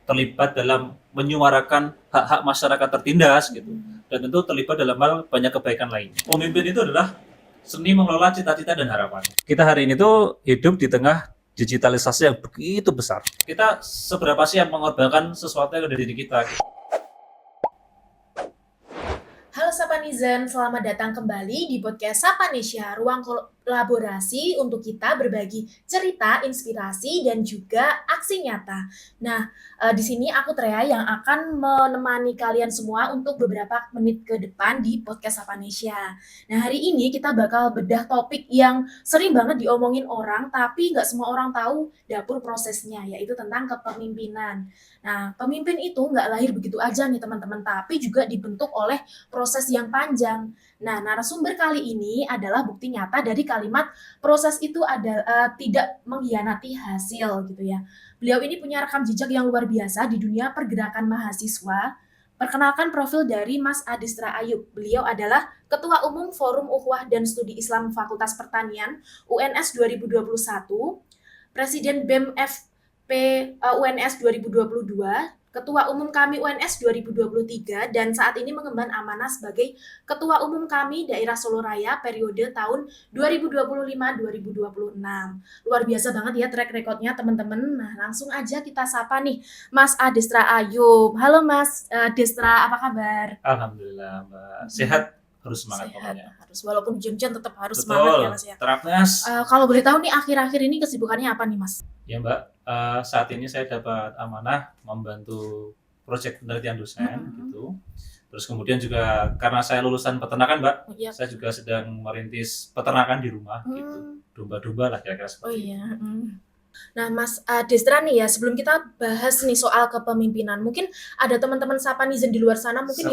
terlibat dalam menyuarakan hak-hak masyarakat tertindas gitu, dan tentu terlibat dalam hal banyak kebaikan lainnya. Pemimpin itu adalah seni mengelola cita-cita dan harapan. Kita hari ini tuh hidup di tengah digitalisasi yang begitu besar. Kita seberapa siap mengorbankan sesuatu yang ada di diri kita? Halo Sapanizen, selamat datang kembali di podcast Sapanesia, ruang kolaborasi untuk kita berbagi cerita, inspirasi, dan juga aksi nyata. Nah, di sini aku Trea yang akan menemani kalian semua untuk beberapa menit ke depan di podcast Sapanesia. Nah, hari ini kita bakal bedah topik yang sering banget diomongin orang, tapi nggak semua orang tahu dapur prosesnya, yaitu tentang kepemimpinan. Nah, pemimpin itu nggak lahir begitu aja nih teman-teman, tapi juga dibentuk oleh proses yang panjang. Nah, narasumber kali ini adalah bukti nyata dari kalimat proses itu tidak mengkhianati hasil gitu ya. Beliau ini punya rekam jejak yang luar biasa di dunia pergerakan mahasiswa. Perkenalkan profil dari Mas Adistra Ayub. Beliau adalah Ketua Umum Forum Ukhuwah dan Studi Islam Fakultas Pertanian UNS 2021, Presiden BEM FP UNS 2022, Ketua Umum kami UNS 2023, dan saat ini mengemban amanah sebagai Ketua Umum kami Daerah Solo Raya periode tahun 2025-2026. Luar biasa banget ya track recordnya teman-teman. Nah, langsung aja kita sapa nih Mas Adistra Ayub. Halo Mas Adistra, apa kabar? Alhamdulillah, Mbak. Sehat, harus semangat Sehat, pokoknya. harus walaupun hujan tetap harus semangat ya Mas ya. Terapnas. Kalau boleh tahu nih akhir-akhir ini kesibukannya apa nih Mas? Ya Mbak, saat ini saya dapat amanah membantu proyek penelitian dosen gitu. Terus kemudian juga karena saya lulusan peternakan Mbak, Iya. saya juga sedang merintis peternakan di rumah gitu. Domba-domba lah kira-kira Oh seperti itu. iya. Nah, Mas Destra nih ya, sebelum kita bahas nih soal kepemimpinan, mungkin ada teman-teman Sapanizen di luar sana mungkin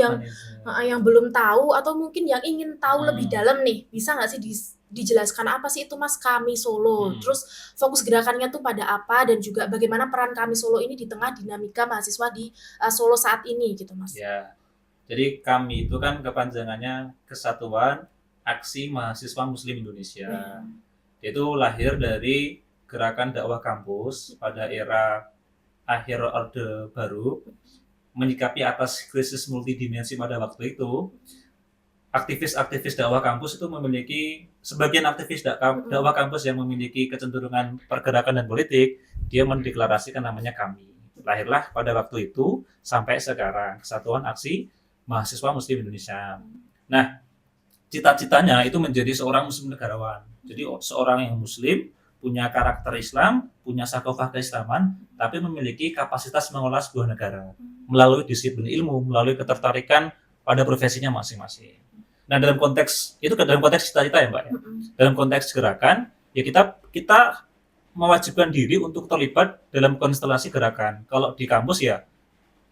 yang belum tahu atau mungkin yang ingin tahu lebih dalam nih, bisa nggak sih dijelaskan apa sih itu Mas Kami Solo? Terus fokus gerakannya tuh pada apa dan juga bagaimana peran Kami Solo ini di tengah dinamika mahasiswa di Solo saat ini gitu Mas? Ya, jadi kami itu kan kepanjangannya Kesatuan Aksi Mahasiswa Muslim Indonesia. Itu lahir dari gerakan dakwah kampus pada era akhir Orde Baru, menyikapi atas krisis multidimensi pada waktu itu. Aktivis-aktivis dakwah kampus itu memiliki, sebagian aktivis dakwah kampus yang memiliki kecenderungan pergerakan dan politik, dia mendeklarasikan namanya kami. Lahirlah pada waktu itu sampai sekarang Kesatuan Aksi Mahasiswa Muslim Indonesia. Nah, cita-citanya itu menjadi seorang muslim negarawan. Jadi seorang yang muslim, punya karakter Islam, punya sakofah keislaman, tapi memiliki kapasitas mengelola sebuah negara melalui disiplin ilmu, melalui ketertarikan pada profesinya masing-masing. Nah, dalam konteks itu, dalam konteks cita-cita ya Mbak ya. Dalam konteks gerakan, ya kita mewajibkan diri untuk terlibat dalam konstelasi gerakan. Kalau di kampus ya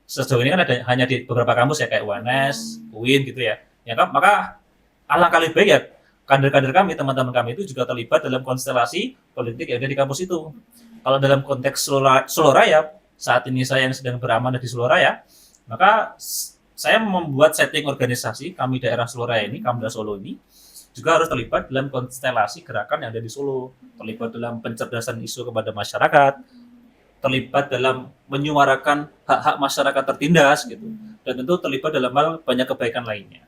sejauh ini kan ada hanya di beberapa kampus ya kayak UNS, UIN gitu ya. Ya kan, maka alangkah lebih baik ya kader-kader kami, teman-teman kami itu juga terlibat dalam konstelasi politik yang ada di kampus itu. Kalau dalam konteks Solo Raya, saat ini saya yang sedang beramanah di Solo Raya, maka saya membuat setting organisasi kami daerah Solo Raya ini, Kamda Solo ini, juga harus terlibat dalam konstelasi gerakan yang ada di Solo, terlibat dalam pencerdasan isu kepada masyarakat, terlibat dalam menyuarakan hak-hak masyarakat tertindas gitu, dan tentu terlibat dalam hal banyak kebaikan lainnya.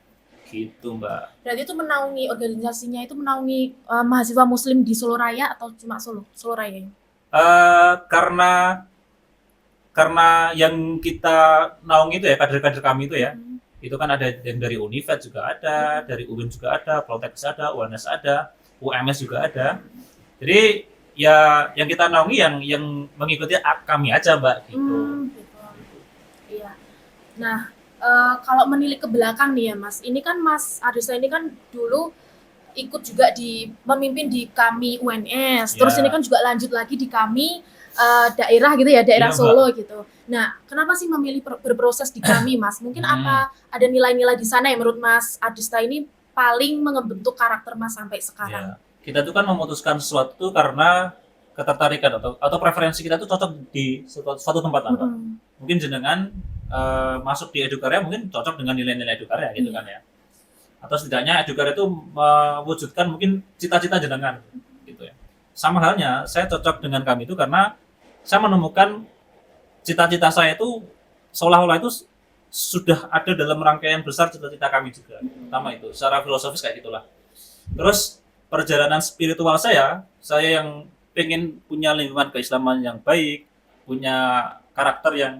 Gitu Mbak. Berarti itu menaungi organisasinya itu menaungi mahasiswa muslim di Solo Raya atau cuma Solo Raya? Karena yang kita naungi itu ya kader-kader kami itu ya, itu kan ada yang dari Univet juga ada, dari UIN juga ada, Poltekkes ada, UNS ada, UMS juga ada. Jadi ya yang kita naungi yang mengikuti kami aja Mbak gitu. Iya. Nah, kalau menilik ke belakang nih ya Mas, ini kan Mas Adistra ini kan dulu ikut juga memimpin di kami UNS, terus ini kan juga lanjut lagi di kami daerah gitu ya, daerah Solo gitu. Nah, kenapa sih memilih berproses di kami Mas? Mungkin apa ada nilai-nilai di sana yang menurut Mas Adistra ini paling membentuk karakter Mas sampai sekarang? Ya, kita tuh kan memutuskan sesuatu karena ketertarikan atau preferensi kita tuh cocok di suatu tempat apa. Mungkin jenengan masuk di Edukarya mungkin cocok dengan nilai-nilai Edukarya gitu kan ya. Atau setidaknya Edukarya itu mewujudkan mungkin cita-cita jenengan gitu ya. Sama halnya saya cocok dengan kami itu karena saya menemukan cita-cita saya itu seolah-olah itu sudah ada dalam rangkaian besar cita-cita kami juga. Pertama itu, secara filosofis kayak gitulah. Terus perjalanan spiritual saya yang pengen punya lingkungan keislaman yang baik, punya karakter yang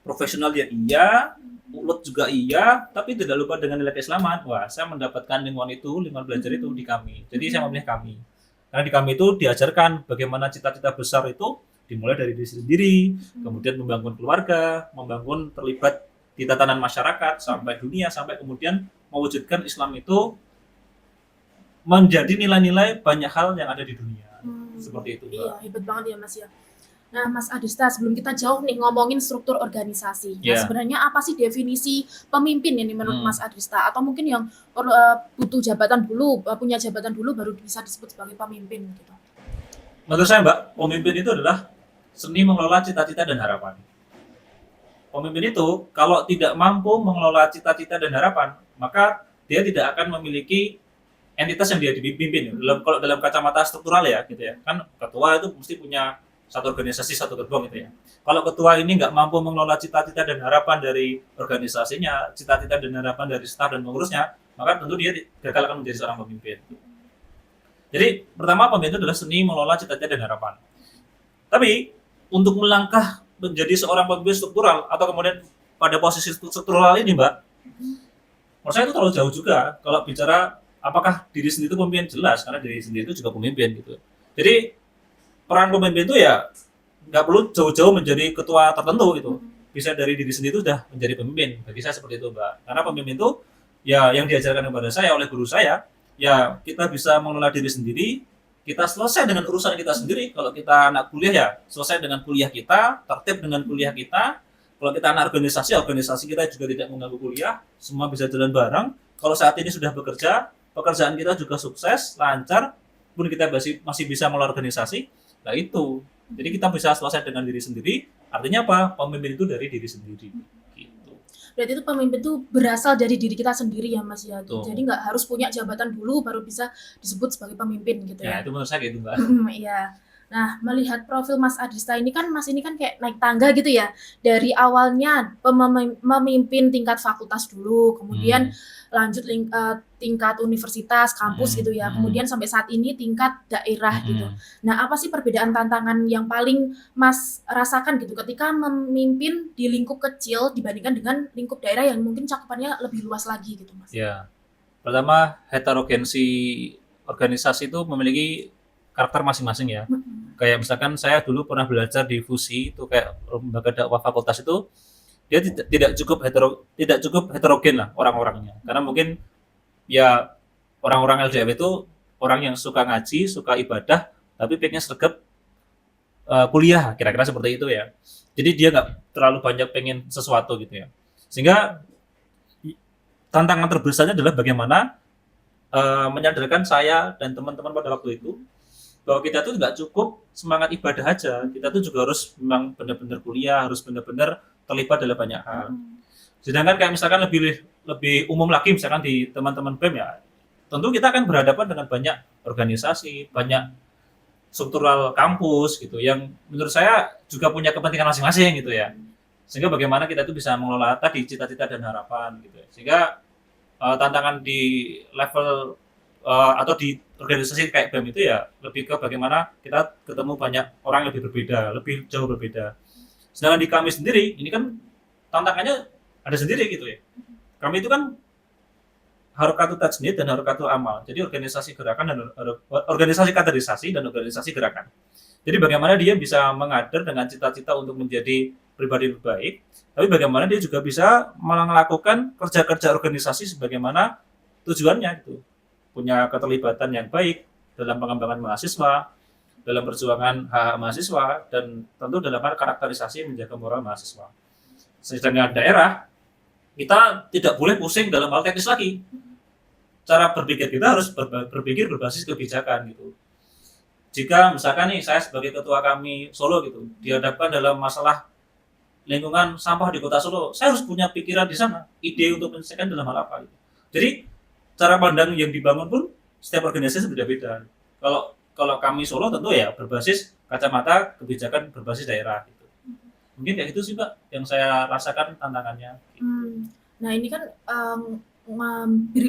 profesional ya iya, ulet juga iya, tapi tidak lupa dengan nilai keislaman. Wah, saya mendapatkan lingkungan belajar itu di kami. Jadi saya memilih kami. Karena di kami itu diajarkan bagaimana cita-cita besar itu dimulai dari diri sendiri, kemudian membangun keluarga, membangun terlibat di tatanan masyarakat sampai dunia, sampai kemudian mewujudkan Islam itu menjadi nilai-nilai banyak hal yang ada di dunia. Seperti itu, Mbak. Iya, hebat banget ya Mas ya. Nah, Mas Adista, sebelum kita jauh nih ngomongin struktur organisasi. Nah, Iya. sebenarnya apa sih definisi pemimpin ini menurut Mas Adista? Atau mungkin yang butuh jabatan dulu, punya jabatan dulu baru bisa disebut sebagai pemimpin gitu. Menurut saya, Mbak, pemimpin itu adalah seni mengelola cita-cita dan harapan. Pemimpin itu kalau tidak mampu mengelola cita-cita dan harapan, maka dia tidak akan memiliki entitas yang dia dipimpin. Kalau dalam kacamata struktural ya, gitu ya. Kan ketua itu mesti punya satu organisasi, satu gerbong gitu ya. Kalau ketua ini nggak mampu mengelola cita-cita dan harapan dari organisasinya, cita-cita dan harapan dari staf dan pengurusnya, maka tentu dia gagal akan menjadi seorang pemimpin. Jadi pertama, pemimpin itu adalah seni mengelola cita-cita dan harapan. Tapi untuk melangkah menjadi seorang pemimpin struktural atau kemudian pada posisi struktural ini, Mbak, menurut saya itu terlalu jauh juga kalau bicara apakah diri sendiri itu pemimpin. Jelas, karena diri sendiri itu juga pemimpin gitu. Jadi peran pemimpin itu ya nggak perlu jauh-jauh menjadi ketua tertentu gitu. Bisa dari diri sendiri itu sudah menjadi pemimpin. Bagi saya seperti itu, Mbak. Karena pemimpin itu ya yang diajarkan kepada saya oleh guru saya, ya kita bisa mengelola diri sendiri, kita selesai dengan urusan kita sendiri. Kalau kita anak kuliah ya selesai dengan kuliah kita, tertib dengan kuliah kita. Kalau kita anak organisasi kita juga tidak mengganggu kuliah, semua bisa jalan bareng. Kalau saat ini sudah bekerja, pekerjaan kita juga sukses, lancar, pun kita masih bisa mengelola organisasi. Nah itu, jadi kita bisa selesai dengan diri sendiri. Artinya apa? Pemimpin itu dari diri sendiri. Gitu. Berarti itu pemimpin itu berasal dari diri kita sendiri ya Mas ya. Betul. Jadi nggak harus punya jabatan dulu baru bisa disebut sebagai pemimpin gitu Ya ya. itu menurut saya gitu, Mbak. Iya. Nah, melihat profil Mas Adista ini kan Mas ini kan kayak naik tangga gitu ya. Dari awalnya memimpin tingkat fakultas dulu, kemudian lanjut tingkat universitas, kampus gitu ya. Kemudian sampai saat ini tingkat daerah gitu. Nah, apa sih perbedaan tantangan yang paling Mas rasakan gitu ketika memimpin di lingkup kecil dibandingkan dengan lingkup daerah yang mungkin cakupannya lebih luas lagi gitu, Mas? Ya, pertama heterogensi organisasi itu memiliki karakter masing-masing ya. Kayak misalkan saya dulu pernah belajar di FUSI itu kayak lembaga dakwah fakultas itu dia tidak cukup heterogen lah orang-orangnya. Karena mungkin ya orang-orang LDF itu orang yang suka ngaji, suka ibadah, tapi pengen sregep kuliah, kira-kira seperti itu ya. Jadi dia nggak terlalu banyak pengen sesuatu gitu ya. Sehingga tantangan terbesarnya adalah bagaimana menyadarkan saya dan teman-teman pada waktu itu bahwa kita tuh nggak cukup semangat ibadah aja, kita tuh juga harus memang benar-benar kuliah, harus benar-benar terlibat dalam banyak hal. Sedangkan kayak misalkan lebih umum lagi misalkan di teman-teman BEM ya, tentu kita akan berhadapan dengan banyak organisasi, banyak struktural kampus gitu yang menurut saya juga punya kepentingan masing-masing gitu ya. Sehingga bagaimana kita tuh bisa mengelola tadi cita-cita dan harapan gitu ya. Sehingga tantangan di level atau di organisasi kayak BEM itu ya lebih ke bagaimana kita ketemu banyak orang yang lebih berbeda, lebih jauh berbeda. Sedangkan di kami sendiri, ini kan tantangannya ada sendiri gitu ya. Kami itu kan harokatu tajnid dan harokatu amal. Jadi organisasi gerakan dan organisasi kaderisasi dan organisasi gerakan. Jadi bagaimana dia bisa mengader dengan cita-cita untuk menjadi pribadi lebih baik, tapi bagaimana dia juga bisa melakukan kerja-kerja organisasi sebagaimana tujuannya gitu. Punya keterlibatan yang baik dalam pengembangan mahasiswa, dalam perjuangan hak mahasiswa, dan tentu dalam hal karakterisasi menjaga moral mahasiswa. Sedangkan daerah, kita tidak boleh pusing dalam hal teknis lagi. Cara berpikir kita harus berpikir berbasis kebijakan gitu. Jika misalkan nih saya sebagai ketua kami Solo gitu, dihadapkan dalam masalah lingkungan sampah di kota Solo, saya harus punya pikiran di sana, ide untuk menyelesaikan dalam hal apa gitu. Jadi cara pandang yang dibangun pun setiap organisasi berbeda-beda. Kalau kami Solo tentu ya berbasis kacamata kebijakan berbasis daerah gitu. Mungkin kayak gitu sih Mbak yang saya rasakan tantangannya. Hmm. Nah ini kan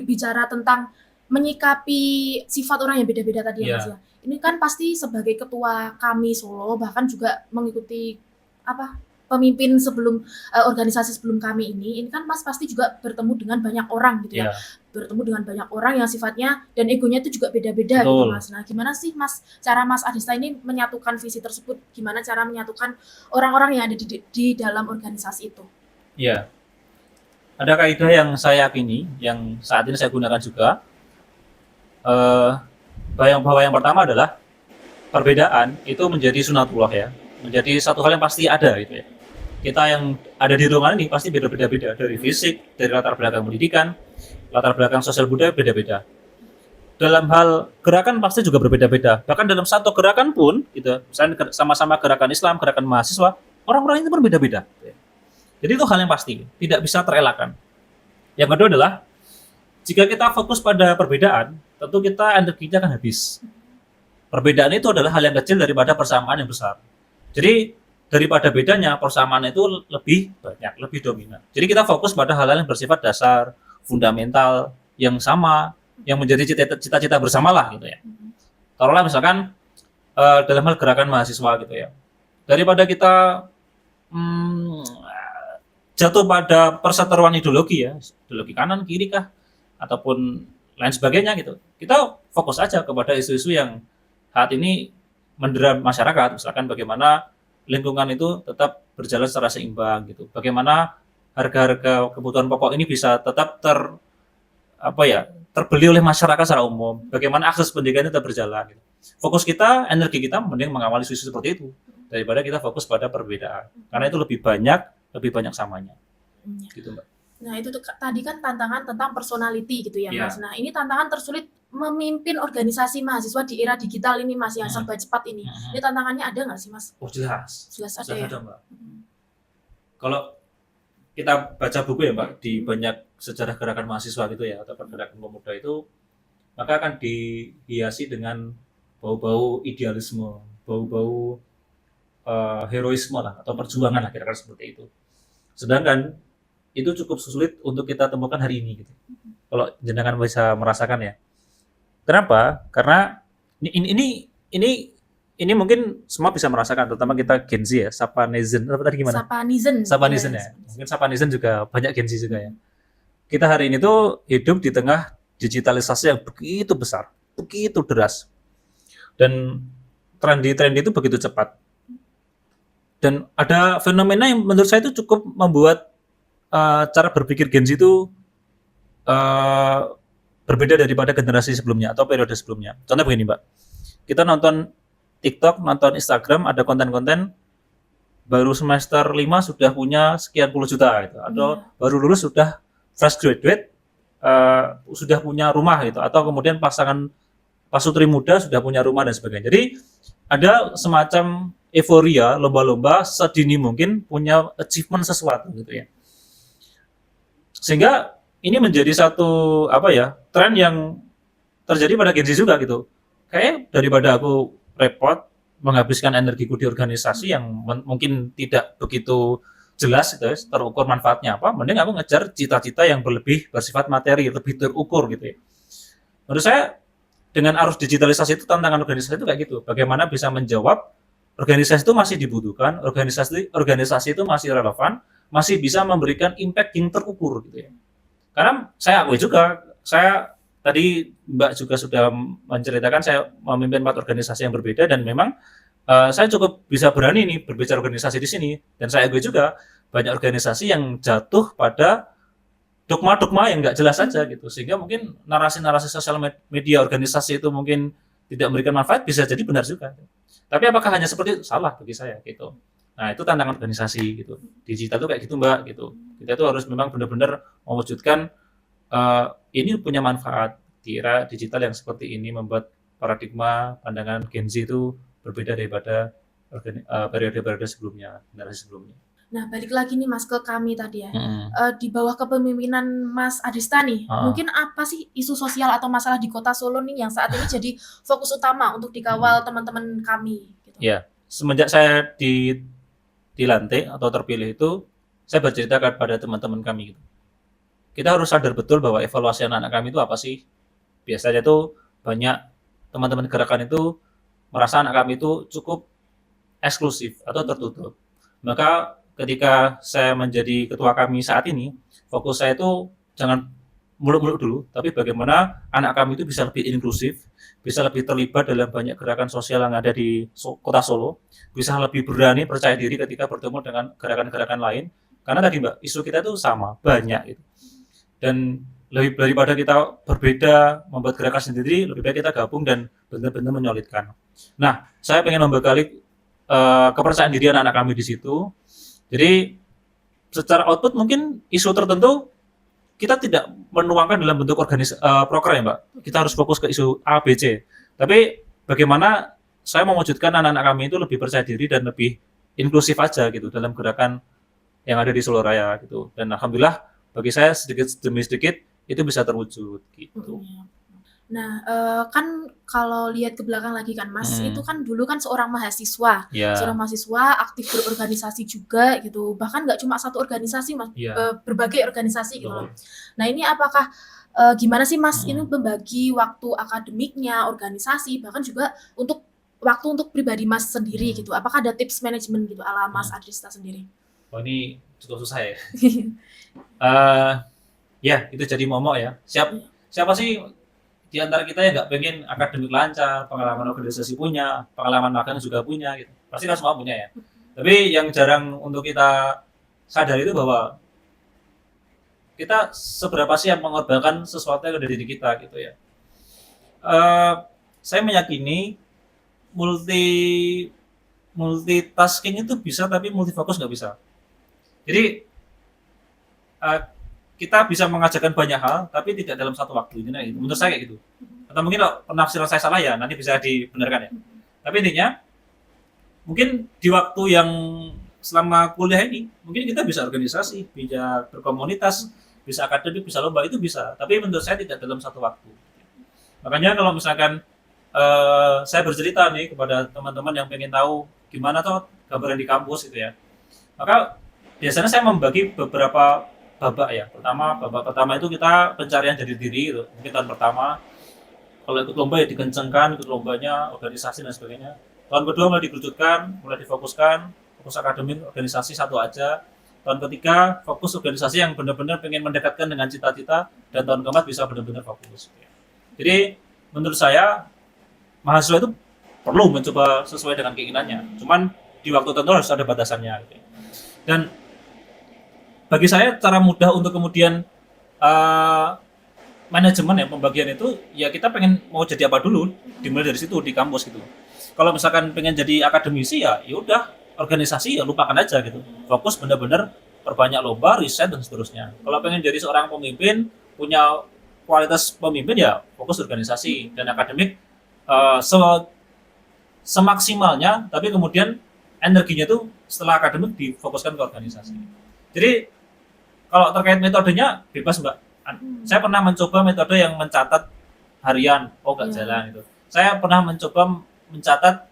bicara tentang menyikapi sifat orang yang beda-beda tadi ya Mas Iya, ya. Ini kan pasti sebagai ketua kami Solo bahkan juga mengikuti apa pemimpin sebelum organisasi sebelum kami ini kan Mas pasti juga bertemu dengan banyak orang gitu ya. iya, Bertemu dengan banyak orang yang sifatnya dan egonya itu juga beda-beda gitu betul. Mas. Nah, gimana sih Mas cara Mas Adista ini menyatukan visi tersebut? Gimana cara menyatukan orang-orang yang ada di dalam organisasi itu? Iya, ada kaidah yang saya yakini, yang saat ini saya gunakan juga. Eh, bahwa yang pertama adalah perbedaan itu menjadi sunatullah ya, menjadi satu hal yang pasti ada gitu ya. Kita yang ada di ruangan ini pasti beda-beda dari fisik, dari latar belakang pendidikan, latar belakang sosial budaya beda-beda. Dalam hal gerakan pasti juga berbeda-beda. Bahkan dalam satu gerakan pun, gitu, misalnya sama-sama gerakan Islam, gerakan mahasiswa, orang-orang itu pun beda-beda. Jadi itu hal yang pasti, tidak bisa terelakkan. Yang kedua adalah jika kita fokus pada perbedaan, tentu kita energinya akan habis. Perbedaan itu adalah hal yang kecil daripada persamaan yang besar. Jadi daripada bedanya, persamaan itu lebih banyak, lebih dominan. Jadi kita fokus pada hal-hal yang bersifat dasar, fundamental, yang sama, yang menjadi cita-cita bersama lah gitu ya. Taruhlah misalkan dalam hal gerakan mahasiswa gitu ya. Daripada kita hmm, jatuh pada perseteruan ideologi ya, ideologi kanan kiri kah ataupun lain sebagainya gitu. Kita fokus aja kepada isu-isu yang saat ini mendera masyarakat, misalkan bagaimana lingkungan itu tetap berjalan secara seimbang gitu. Bagaimana harga-harga kebutuhan pokok ini bisa tetap terbeli oleh masyarakat secara umum. Bagaimana akses pendidikan itu tetap berjalan gitu. Fokus kita, energi kita mending mengawali isu seperti itu daripada kita fokus pada perbedaan. Karena itu lebih banyak samanya. Hmm. Gitu, Mbak. Nah, itu tadi kan tantangan tentang personality gitu ya, Mas. Iya. Nah, ini tantangan tersulit memimpin organisasi mahasiswa di era digital ini, Mas, yang serba cepat ini. Ini tantangannya ada nggak sih, Mas? Oh jelas. Jelas ada Jelas ya. ada, Mbak. Kalau kita baca buku ya, Mbak, di banyak sejarah gerakan mahasiswa gitu ya, atau gerakan pemuda itu, maka akan dihiasi dengan bau-bau idealisme, bau-bau heroisme lah, atau perjuangan lah, kira-kira seperti itu. Sedangkan itu cukup sulit untuk kita temukan hari ini gitu. Kalau jenengan bisa merasakan ya. Kenapa? Karena ini ini mungkin semua bisa merasakan, terutama kita Gen Z ya, Sapanizen, apa tadi gimana? Sapanizen. Sapanizen Iya, ya. Mungkin Sapanizen juga banyak Gen Z juga ya. Kita hari ini tuh hidup di tengah digitalisasi yang begitu besar, begitu deras. Dan tren itu begitu cepat. Dan ada fenomena yang menurut saya itu cukup membuat cara berpikir Gen Z itu berbeda daripada generasi sebelumnya atau periode sebelumnya. Contoh begini, Mbak. Kita nonton TikTok, nonton Instagram, ada konten-konten baru semester 5 sudah punya sekian puluh juta gitu, atau baru lulus sudah fresh graduate sudah punya rumah gitu, atau kemudian pasangan pasutri muda sudah punya rumah dan sebagainya. Jadi ada semacam euforia, lomba-lomba sedini mungkin punya achievement sesuatu gitu ya. Sehingga ini menjadi satu tren yang terjadi pada Gen Z juga gitu. Kayak daripada aku repot menghabiskan energiku di organisasi yang mungkin tidak begitu jelas gitu ya, terukur manfaatnya apa, mending aku ngejar cita-cita yang berlebih bersifat materi, lebih terukur gitu ya. Menurut saya dengan arus digitalisasi itu tantangan organisasi itu kayak gitu. Bagaimana bisa menjawab organisasi itu masih dibutuhkan, organisasi itu masih relevan, masih bisa memberikan impact yang terukur gitu ya. Karena saya akui juga, saya tadi Mbak juga sudah menceritakan saya memimpin 4 organisasi yang berbeda dan memang saya cukup bisa berani nih berbicara organisasi di sini dan saya akui juga banyak organisasi yang jatuh pada dogma-dogma yang nggak jelas saja gitu sehingga mungkin narasi-narasi sosial media organisasi itu mungkin tidak memberikan manfaat bisa jadi benar juga. Tapi apakah hanya seperti itu? Salah bagi saya gitu. Nah itu tantangan organisasi gitu. Digital itu kayak gitu Mbak gitu. Kita tuh harus memang benar-benar mewujudkan ini punya manfaat di era digital yang seperti ini membuat paradigma pandangan Gen Z itu berbeda daripada periode-periode sebelumnya, generasi sebelumnya. Nah, balik lagi nih Mas ke kami tadi ya. Di bawah kepemimpinan Mas Adista nih, mungkin apa sih isu sosial atau masalah di Kota Solo nih yang saat ini jadi fokus utama untuk dikawal teman-teman kami? Gitu. Ya, semenjak saya dilantik atau terpilih itu, saya bercerita kepada teman-teman kami gitu. Kita harus sadar betul bahwa evaluasi anak-anak kami itu apa sih. Biasanya tuh banyak teman-teman gerakan itu merasa anak kami itu cukup eksklusif atau tertutup. Maka ketika saya menjadi ketua kami saat ini, fokus saya itu jangan muluk-muluk dulu, tapi bagaimana anak kami itu bisa lebih inklusif, bisa lebih terlibat dalam banyak gerakan sosial yang ada di kota Solo, bisa lebih berani percaya diri ketika bertemu dengan gerakan-gerakan lain. Karena tadi Mbak, isu kita itu sama, banyak gitu. Dan lebih daripada kita berbeda membuat gerakan sendiri, lebih baik kita gabung dan benar-benar menyolidkan. Nah, saya pengen membekali kepercayaan diri anak-anak kami di situ. Jadi secara output mungkin isu tertentu kita tidak menuangkan dalam bentuk proker ya Mbak. Kita harus fokus ke isu A, B, C. Tapi bagaimana saya mewujudkan anak-anak kami itu lebih percaya diri dan lebih inklusif aja gitu dalam gerakan yang ada di Solo Raya gitu. Dan alhamdulillah bagi saya sedikit demi sedikit itu bisa terwujud gitu. Nah, kan kalau lihat ke belakang lagi kan Mas, itu Hmm, kan dulu kan seorang mahasiswa ya, aktif berorganisasi juga gitu, bahkan nggak cuma satu organisasi Mas, ya, berbagai organisasi gitu loh. betul. Nah ini apakah, gimana sih Mas ini Hmm, membagi waktu akademiknya, organisasi, bahkan juga waktu untuk pribadi Mas sendiri hmm, gitu, apakah ada tips manajemen gitu ala Mas hmm. Adrista sendiri? Oh ini cukup susah ya. Eh Ya, itu jadi momok ya. Siapa sih di antara kita yang nggak pengen akademik lancar, pengalaman organisasi punya, pengalaman magang juga punya gitu. Pasti kan semua punya ya. Tapi yang jarang untuk kita sadar itu bahwa kita seberapa sih yang mengorbankan sesuatu yang ada di diri kita gitu ya. Eh, saya meyakini multi multitasking itu bisa tapi multifokus nggak bisa. Jadi eh, kita bisa mengajarkan banyak hal tapi tidak dalam satu waktu. Ini gitu. Menurut saya kayak gitu. Atau mungkin kalau penafsiran saya salah ya nanti bisa dibenarkan ya. Tapi intinya mungkin di waktu yang selama kuliah ini mungkin kita bisa organisasi, bisa berkomunitas, bisa akademik, bisa lomba itu bisa. Tapi menurut saya tidak dalam satu waktu. Makanya kalau misalkan saya bercerita nih kepada teman-teman yang pengen tahu gimana tuh gambaran di kampus itu ya. Maka biasanya saya membagi beberapa babak ya. Babak pertama itu kita pencarian dari diri gitu. Mungkin tahun pertama kalau ikut lomba ya dikencengkan, ikut lombanya, organisasi dan sebagainya. Tahun kedua mulai dikerucutkan, mulai difokuskan, fokus akademik, organisasi satu aja. Tahun ketiga fokus organisasi yang benar-benar pengen mendekatkan dengan cita-cita, dan tahun keempat bisa benar-benar fokus. Jadi menurut saya mahasiswa itu perlu mencoba sesuai dengan keinginannya. Cuman di waktu tertentu harus ada batasannya. Gitu. Dan bagi saya cara mudah untuk kemudian uh, manajemen ya pembagian itu ya kita pengen mau jadi apa dulu dimulai dari situ di kampus gitu. Kalau misalkan pengen jadi akademisi ya udah organisasi ya lupakan aja gitu. Fokus benar-benar perbanyak lomba, riset dan seterusnya. Kalau pengen jadi seorang pemimpin punya kualitas pemimpin ya fokus organisasi dan akademik uh, se- semaksimalnya tapi kemudian energinya tuh setelah akademik difokuskan ke organisasi. Jadi kalau terkait metodenya bebas Mbak. Saya pernah mencoba metode yang mencatat harian, oh nggak Iya. jalan itu. Saya pernah mencoba mencatat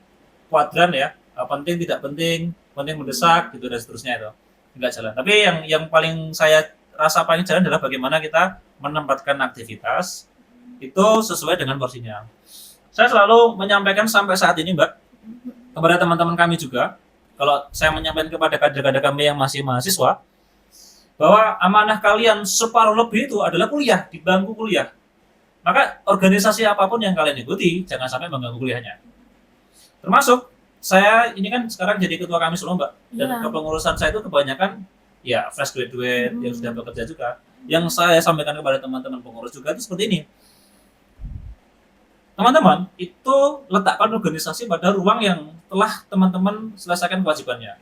kuadran ya, penting tidak penting, penting mendesak gitu dan seterusnya itu nggak jalan. Tapi yang paling saya rasa paling jalan adalah bagaimana kita menempatkan aktivitas itu sesuai dengan porsinya. Saya selalu menyampaikan sampai saat ini Mbak kepada teman-teman kami juga, kalau saya menyampaikan kepada kader-kader kami yang masih mahasiswa, bahwa amanah kalian separuh lebih itu adalah kuliah, di bangku kuliah. Maka organisasi apapun yang kalian ikuti, jangan sampai mengganggu kuliahnya. Termasuk, saya ini kan sekarang jadi ketua kami Solo Mbak, dan Iya. kepengurusan saya itu kebanyakan ya fresh graduate yang sudah bekerja juga. Yang saya sampaikan kepada teman-teman pengurus juga itu seperti ini. Teman-teman, itu letakkan organisasi pada ruang yang telah teman-teman selesaikan kewajibannya.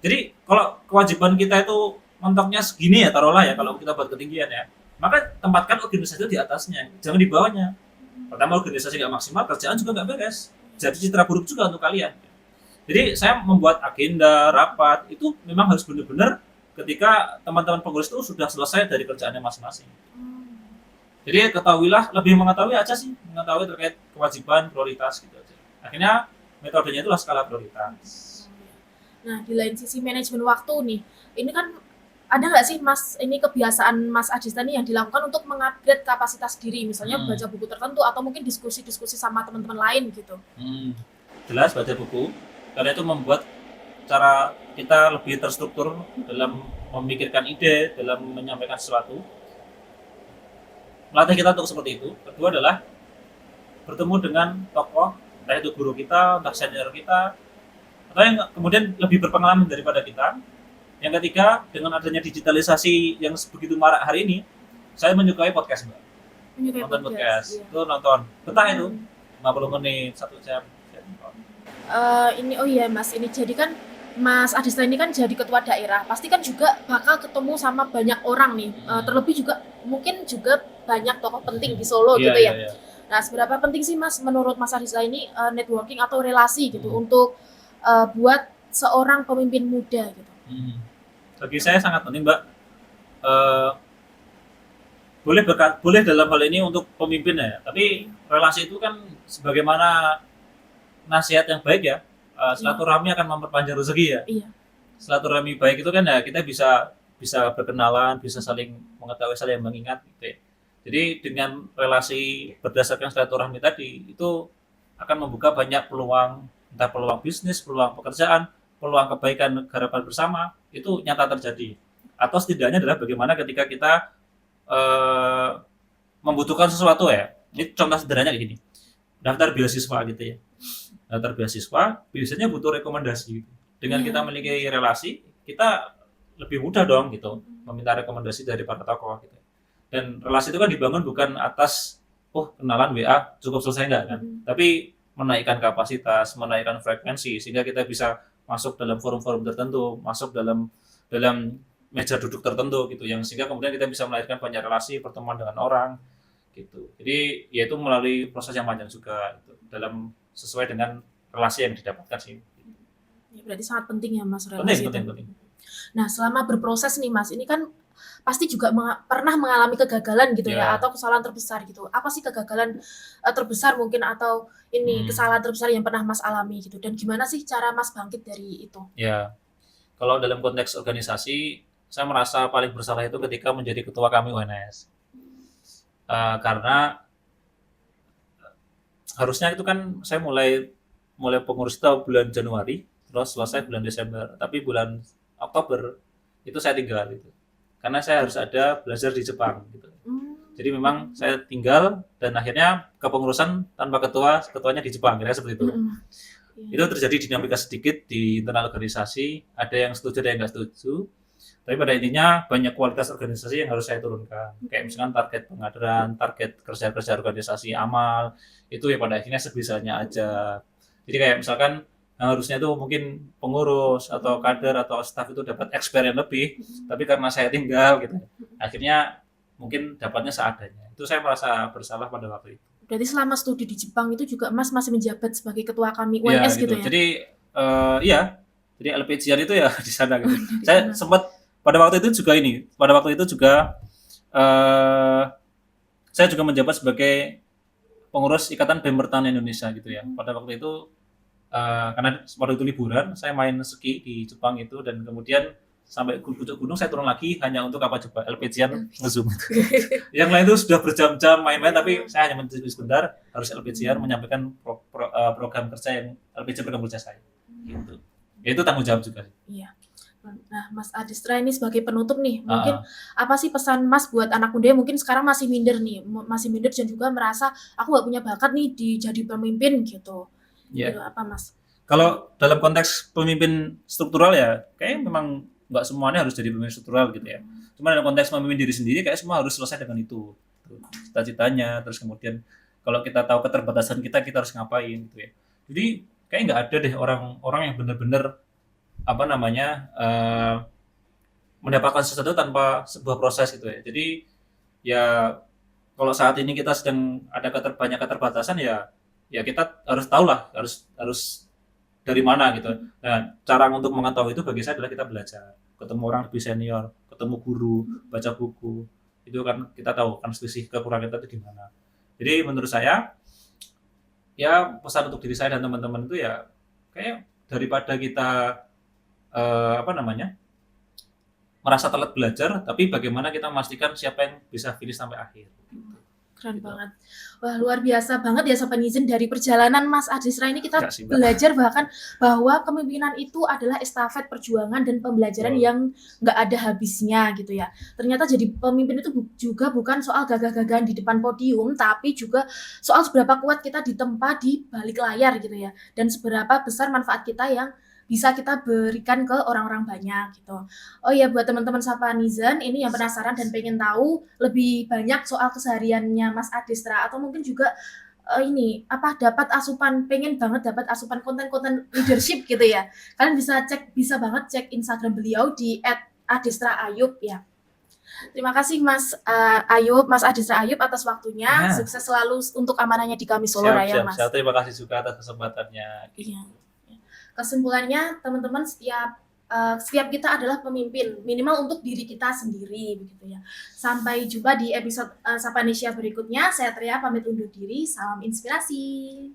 Jadi kalau kewajiban kita itu mentoknya segini ya taruhlah ya kalau kita buat ketinggian ya, maka tempatkan organisasi itu di atasnya, jangan di bawahnya. Pertama organisasi nggak maksimal, kerjaan juga nggak beres. Jadi citra buruk juga untuk kalian. Jadi saya membuat agenda rapat itu memang harus benar-benar ketika teman-teman pengurus itu sudah selesai dari kerjaannya masing-masing. Jadi ketahuilah lebih mengetahui aja sih, mengetahui terkait kewajiban prioritas gitu aja. Akhirnya metodenya itulah skala prioritas. Nah, di lain sisi manajemen waktu nih, ini kan ada nggak sih Mas, ini kebiasaan Mas Adista nih yang dilakukan untuk mengupgrade kapasitas diri, misalnya Hmm, baca buku tertentu atau mungkin diskusi-diskusi sama teman-teman lain gitu? hmm. Jelas baca buku, karena itu membuat cara kita lebih terstruktur dalam memikirkan ide, dalam menyampaikan sesuatu. Melatih kita untuk seperti itu. Kedua adalah bertemu dengan tokoh, entah itu guru kita, entah senior kita, atau yang kemudian lebih berpengalaman daripada kita. Yang ketiga, dengan adanya digitalisasi yang begitu marak hari ini, saya menyukai podcast, Mbak. Menyukai Nonton podcast, podcast, iya. itu nonton. Betah itu, Hmm. 50 menit, 1 jam. Saya nonton. Ini oh iya Mas, ini jadi kan Mas Adista ini kan jadi ketua daerah, pasti kan juga bakal ketemu sama banyak orang nih, terlebih juga mungkin juga banyak tokoh penting di Solo Iya, gitu iya, ya. iya. Nah, seberapa penting sih Mas menurut Mas Adista ini networking atau relasi gitu Hmm. untuk buat seorang pemimpin muda gitu? Hmm. Bagi saya sangat penting, Mbak. Eh, boleh dalam hal ini untuk pemimpin ya, tapi relasi itu kan sebagaimana nasihat yang baik ya. Iya, Silaturahmi akan memperpanjang rezeki ya. iya. Silaturahmi baik itu kan ya kita bisa bisa berkenalan, bisa saling mengetahui, saling mengingat gitu ya. Jadi dengan relasi berdasarkan silaturahmi tadi itu akan membuka banyak peluang, entah peluang bisnis, peluang pekerjaan, peluang kebaikan harapan bersama itu nyata terjadi. Atau setidaknya adalah bagaimana ketika kita eh, membutuhkan sesuatu ya. Ini contoh sederhananya kayak gini. Daftar beasiswa gitu ya. Daftar beasiswa biasanya butuh rekomendasi. Dengan kita Iya. memiliki relasi, kita lebih mudah dong gitu meminta rekomendasi dari para tokoh gitu. Dan relasi itu kan dibangun bukan atas oh kenalan WA cukup selesai enggak kan, Mhm. tapi menaikkan kapasitas, menaikkan frekuensi sehingga kita bisa masuk dalam forum-forum tertentu, masuk dalam dalam meja duduk tertentu gitu yang sehingga kemudian kita bisa melahirkan banyak relasi, pertemuan dengan orang gitu. Jadi ya itu melalui proses yang panjang juga gitu, dalam sesuai dengan relasi yang didapatkan sih. Ya, berarti sangat penting ya Mas Penting, relasi itu. penting, penting. Nah, selama berproses nih Mas, ini kan pasti juga pernah mengalami kegagalan gitu ya Ya, atau kesalahan terbesar gitu. Apa sih kegagalan terbesar mungkin atau ini hmm, kesalahan terbesar yang pernah Mas alami gitu dan gimana sih cara Mas bangkit dari itu? ya. Kalau dalam konteks organisasi, saya merasa paling bersalah itu ketika menjadi ketua kami UNS. Karena harusnya itu kan saya mulai mulai pengurus itu bulan Januari, terus selesai bulan Desember. Tapi bulan Oktober itu saya tinggal gitu. Karena saya harus ada belajar di Jepang gitu. Mmm, Jadi memang saya tinggal dan akhirnya kepengurusan tanpa ketua, ketuanya di Jepang, kira seperti itu. mhm, Itu iya, terjadi dinamika sedikit di internal organisasi, ada yang setuju, ada yang nggak setuju. Tapi pada intinya banyak kualitas organisasi yang harus saya turunkan. Kayak mhm, misalkan target pengadaran, target kerja-kerja organisasi amal, itu ya pada akhirnya sebisanya aja. Jadi kayak misalkan yang harusnya itu mungkin pengurus atau kader atau staf itu dapat experience lebih, mhm, tapi karena saya tinggal gitu, mhm. akhirnya mungkin dapatnya seadanya. Itu saya merasa bersalah pada waktu itu. Berarti selama studi di Jepang itu juga Mas masih menjabat sebagai ketua KMI Iya UNS gitu. gitu ya? Jadi iya, jadi LPGR itu ya di sana Oh, gitu. dari Saya sana. sempat pada waktu itu juga pada waktu itu juga eh saya juga menjabat sebagai pengurus Ikatan BEM Bertahan Indonesia gitu ya. Mhm, Pada waktu itu karena waktu itu liburan, saya main ski di Jepang itu dan kemudian sampai puncak gunung saya turun lagi hanya untuk apa coba LPGR nge-zoom. Yang lain itu sudah berjam-jam main-main tapi Iya, saya hanya mencuri sebentar harus LPGR mmm, menyampaikan program kerja yang LPGR program kerja saya mmm, gitu. Ya itu tanggung jawab juga sih. iya. Nah, Mas Adistra ini sebagai penutup nih, mungkin Heeh. apa sih pesan Mas buat anak muda yang mungkin sekarang masih minder nih, masih minder dan juga merasa aku nggak punya bakat nih di jadi pemimpin gitu. Gitu Ya. apa Mas? Kalau dalam konteks pemimpin struktural ya, kayaknya memang nggak semuanya harus jadi pemimpin struktural gitu ya. Cuma dalam konteks memimpin diri sendiri, kayak semua harus selesai dengan itu. Cita-citanya, terus kemudian kalau kita tahu keterbatasan kita, kita harus ngapain gitu ya. Jadi kayak nggak ada deh orang-orang yang benar-benar apa namanya mendapatkan sesuatu tanpa sebuah proses gitu ya. Jadi ya kalau saat ini kita sedang ada banyak keterbatasan ya ya kita harus tahu lah harus harus dari mana gitu. Mhm, Nah, cara untuk mengetahui itu bagi saya adalah kita belajar, ketemu orang lebih senior, ketemu guru, mhm, baca buku. Itu kan kita tahu kan selisih kekurangan kita itu di mana. Jadi menurut saya ya pesan untuk diri saya dan teman-teman itu ya kayak daripada kita apa namanya, merasa telat belajar, tapi bagaimana kita memastikan siapa yang bisa finish sampai akhir. Keren Gitu. banget. Wah, luar biasa banget ya Sobat Netizen, dari perjalanan Mas Adisra ini kita Enggak sih, Mbak. belajar bahkan bahwa kepemimpinan itu adalah estafet perjuangan dan pembelajaran Betul. yang nggak ada habisnya gitu ya. Ternyata jadi pemimpin itu juga bukan soal gagah-gagahan di depan podium, tapi juga soal seberapa kuat kita ditempa di balik layar gitu ya. Dan seberapa besar manfaat kita yang bisa kita berikan ke orang-orang banyak gitu. Oh iya, buat teman-teman Sapa Netizen ini yang penasaran dan pengen tahu lebih banyak soal kesehariannya Mas Adistra, atau mungkin juga ini apa, pengen banget dapat asupan konten-konten leadership gitu ya. Kalian bisa banget cek Instagram beliau di @adistra_ayub ya. Terima kasih Mas Adistra Ayub atas waktunya. Ya. Sukses selalu untuk amanahnya di Kami Solo Siap, Raya, siap, Mas. siap. Terima kasih juga atas kesempatannya. Iya. Kesimpulannya teman-teman, setiap kita adalah pemimpin, minimal untuk diri kita sendiri begitu ya. Sampai jumpa di episode Sapa Indonesia berikutnya. Saya Tria pamit undur diri. Salam inspirasi.